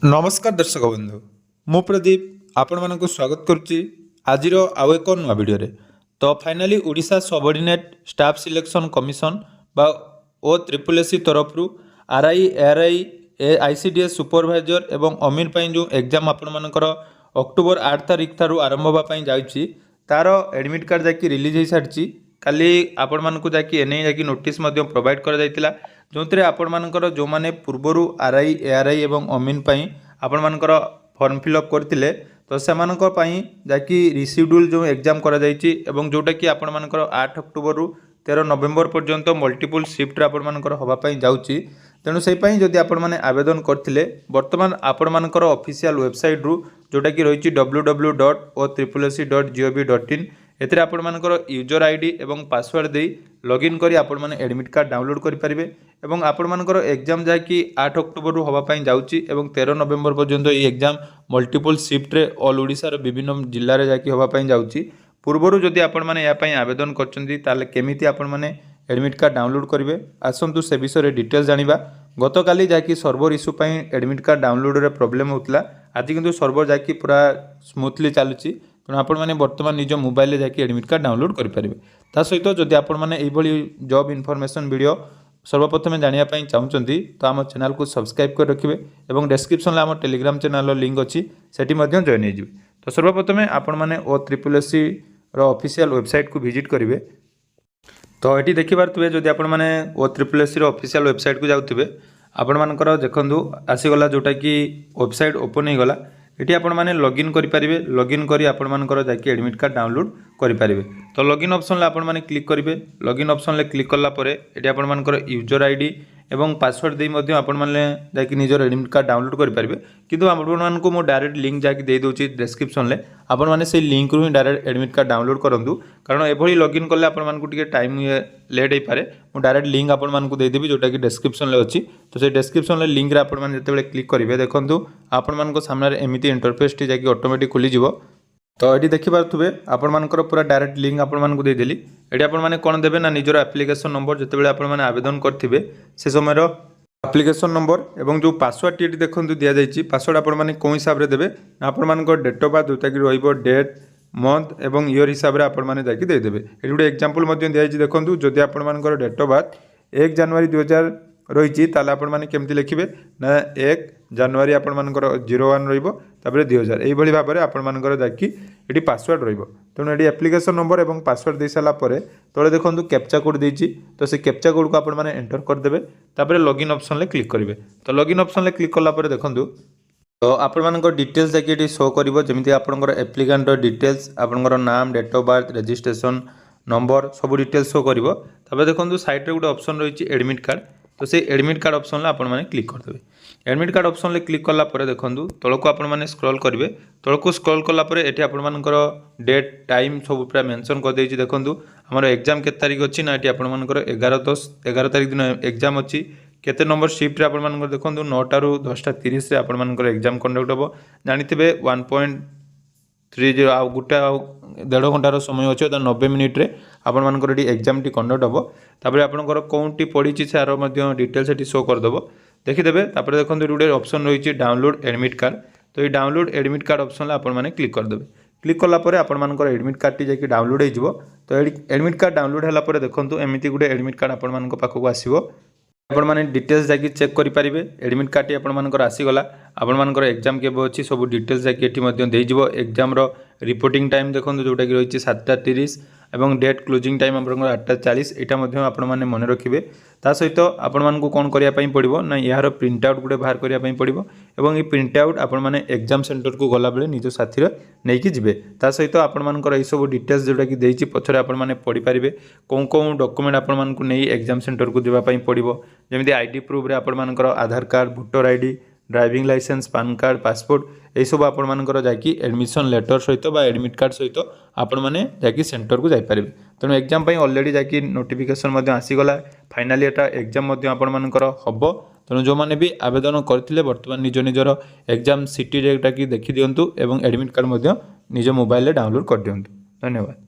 नमस्कार दर्शक बंधु मु प्रदीप आपण मानक स्वागत करुच्ची आज आउ एक नुआ वीडियो रे। तो finally Odisha subordinate staff selection commission बा ओ ट्रिपल एससी तरफ आरआई एआरआई आईसीडीएस सुपरवाइजर एवं अमीन पाई जो एग्जाम आपण मानकर अक्टोबर 8 तारिख थारू आरंभ होगा जाउची तार एडमिट कार्ड जाकि रिलीज हो सारी काली आपण मानक जाकि एने जाकि नोटिस प्रोवाइड कर जाइतिला जो थे आपण मानकर जो माने पूर्वरु आरआई एआरआई एवं अमीन पाई आपण मानकर फॉर्म फिलअप करथिले तो सेमानक पाई जाकि रिसीड्यूल जो एग्जाम करा जायछि एवं जोटा कि आपण मानकर 8 अक्टोबर रु 13 नवेम्बर पर्यंत मल्टीपल शिफ्ट आपण मानकर होबा पाई जाउछि। तेणु से जदि आपण माने आवेदन करथिले वर्तमान आपण मानकर ऑफिशियल वेबसाइट रु जोटा कि रही www.occc.gov.in एथिरे आपण मानकर यूजर आईडी एवं पासवर्ड दे लॉगिन करी आपण माने एडमिट कार्ड डाउनलोड करि परिबे एवं आपण मानकर एग्जाम जाकि 8 अक्टोबर रु होबा पाई जाउछि एवं 13 नवेम्बर पर्यंत ये एग्जाम मल्टीपल शिफ्ट रे ऑल ओडिसा रो विभिन्न जिल्ला रे जाकि होबा पाई जाउछि। पूर्वरु जदि आपण माने या पाई आवेदन करचंदी ताले केमिति आपण माने एडमिट कार्ड डाउनलोड करिवे आसंतु से विषय रे डिटेल्स जानिबा। गतकाली जाकि सर्वर इश्यू पाई एडमिट कार्ड डाउनलोड रे प्रॉब्लम होतला आज किंतु सर्वर जाकि पूरा स्मूथली चलुछि तेणु आपण माने वर्तमान निज मोबाइल रे जाकि एडमिट कार्ड डाउनलोड करि परिबे। ता सहित जदि आपण माने एई भली जॉब इन्फॉर्मेशन वीडियो सर्वप्रथम जानिया पाई चाहुचंती तो आम चैनल को सब्सक्राइब कर रखिबे एवं डिस्क्रिप्शन रे आम टेलीग्राम चैनल लिंक अछि सेठी मध्य जॉइन हो जिवे। तो सर्वप्रथम आपण माने ओ ट्रिपल एससी रो ऑफिशियल वेबसाइट को विजिट करिवे। तो ये देखि पारे जदि आपण माने ओ ट्रिपल एससी रो ऑफिशियल वेबसाइट को जाउथिबे आपण मानकर देखंदु आसीगला जोटा कि वेबसाइट ओपन हो गला ये आपण माने लॉगिन करि परिबे। लॉगिन करी आपण मानकर जाकि एडमिट कार्ड डाउनलोड करि परिबे। तो लॉगिन ऑप्शन ले आपण माने क्लिक करिवे। लॉगिन ऑप्शन ले क्लिक करला परे एटी आपण मानकर यूजर आईडी एवं पासवर्ड दे मध्य आपण माने जाकि निजर एडमिट कार्ड डाउनलोड करि परिबे किंतु आपण मानकु मो डायरेक्ट लिंक जाकि दे दोची डिस्क्रिप्शन ले आपण माने से लिंक रु ही डायरेक्ट एडमिट कार्ड डाउनलोड करंतु कारण एभली लॉगिन करले आपण मानकु टिके टाइम लेट हो पारे। मो डायरेक्ट लिंक आपण मानकु दे देबी जोटा कि डिस्क्रिप्शन ले अछि। तो से डिस्क्रिप्शन ले लिंक रे आपण माने जते बेले क्लिक करिवे देखंतु आपण मानको सामने रे एमिति इंटरफेस टी जाकि ऑटोमेटिक खुली जिवो। तो ये देखि पारुथुबे आपण मानकर पूरा डायरेक्ट लिंक आपण मानकु दे देली। एडी आपण माने कोन देबे ना निजर एप्लिकेशन नंबर जते बेले आपण माने आवेदन करथिबे से समय रो एप्लिकेशन नंबर एवं जो पासवर्ड टी देखंतु दिया जायछि पासवर्ड आपण माने कोन हिसाब रे देबे ना आपण मानको डेट ऑफ बर्थ जोटा कि रहइबो डेट मंथ एवं ईयर हिसाब रे आपण माने जाकि दे देबे। एडी गुटे एग्जांपल मध्ये दिया जायछि देखंतु जदि आपण मानकर डेट ऑफ बर्थ 1 जनवरी 2000 रही ताले आपण माने केमति लिखिबे ना 1 जनवरी आपण मानकर 01 रहिबो तापर 2000 एई भली भाबरे आपण मानकर जाकि एडी पासवर्ड रहिबो। तेणु एडी एप्लिकेशन नंबर एवं पासवर्ड दे साला परे तळे देखंतु कैप्चा कोड देछि तो से कैप्चा कोड को आपण माने एंटर कर देबे तापर लॉगिन ऑप्शन ले क्लिक करिवे। तो लॉगिन ऑप्शन ले क्लिक करला परे देखंतु तो आपण मानकर डिटेल्स जाकि एडी शो करिवो जेमिति आपनकर एप्लिकेंट डिटेल्स आपनकर नाम date of birth registration number सब डिटेल्स शो करिवो। तापर देखंतु साइड रे गुटे ऑप्शन रहिछि एडमिट कार्ड तो से एडमिट कार्ड ऑप्शन ले आपण माने क्लिक कर देबे। एडमिट कार्ड ऑप्शन ले क्लिक करला परे देखंतु तळको आपण माने स्क्रॉल करिवे। तळको स्क्रॉल करला परे एठी आपण मानकर डेट टाइम सब पूरा मेंशन कर देछि देखंतु हमर एग्जाम के तारिख अछि ना एठी आपण मानकर 11 तारिख दिन एग्जाम अछि केते नंबर शिफ्ट रे आपण मानकर देखंतु 9 टा रु 10:30 रे आपण मानकर एग्जाम कंडक्ट होबो जानिथिबे 1.30 आ गुटा 1.5 घंटार समय अच्छे 90 मिनिट रे आपण मानकर एटी एग्जाम टी कंडक्ट होबो। तापर आपनकर कोनटी पडिछि सारो मध्ये डिटेल्स एटी शो कर देबो देखिदेबे। तापर देखंतु गुटे ऑप्शन रहिछि डाउनलोड एडमिट कार्ड तो ये डाउनलोड एडमिट कार्ड ऑप्शन ले आपण माने क्लिक कर देबे। क्लिक करला परे आपण मानकर एडमिट कार्ड टी जाकि डाउनलोड हो जिवो। तो एडमिट कार्ड डाउनलोड हला परे देखंतु एमिति गुटे एडमिट कार्ड आपण मानक पाखको आसीबो आपण माने डिटेल्स जाकि चेक करि परिबे। एडमिट कार्ड टी आपण मानकर आसी गला आपण मानकर एग्जाम केबो अछि सब डिटेल्स जाकि एठी मध्ये देइ जिवो। एग्जाम रो रिपोर्टिंग टाइम देखंतु जोटा कि रहिछि 7:30 एवं डेट क्लोजिंग टाइम आपनकर 8:40 एटा मध्ये आपण माने मने रखिबे। ता सहित आपण मानकु कोन करिया पई पड़िबो ना यार प्रिंट आउट गुटे बाहर करिया पई पड़िबो एवं ए प्रिंट आउट आपण माने एग्जाम सेंटर को गला बेले निज साथी रे नै कि जिवे। ता सहित आपण मानकर ए सब डिटेल्स जोटा कि देइछि पछरे आपण माने पढि परिबे कोन कोन डॉक्यूमेंट आपण मानकु नै एग्जाम सेंटर को दिबा पई पड़िबो जेमिति आईडी प्रूफ रे आपण मानकर Aadhaar card voter ID driving licence PAN card passport यही सब आपण मानकर जाकि एडमिशन लेटर सहित बा एडमिट कार्ड सहित आपण माने जाकि सेंटर को जाई परिबे। तेणु एग्जाम पई ऑलरेडी जाकि नोटिफिकेशन मध्ये आसीगला फाइनाली एटा एग्जाम मध्ये आपण मानकर हबो। तेणु जो माने भी आवेदन करथिले वर्तमान निज निजर एग्जाम सिटी रेटा कि देखि दियंतु एवं एडमिट कार्ड मध्ये निज मोबाइल ले डाउनलोड कर दियंतु। धन्यवाद।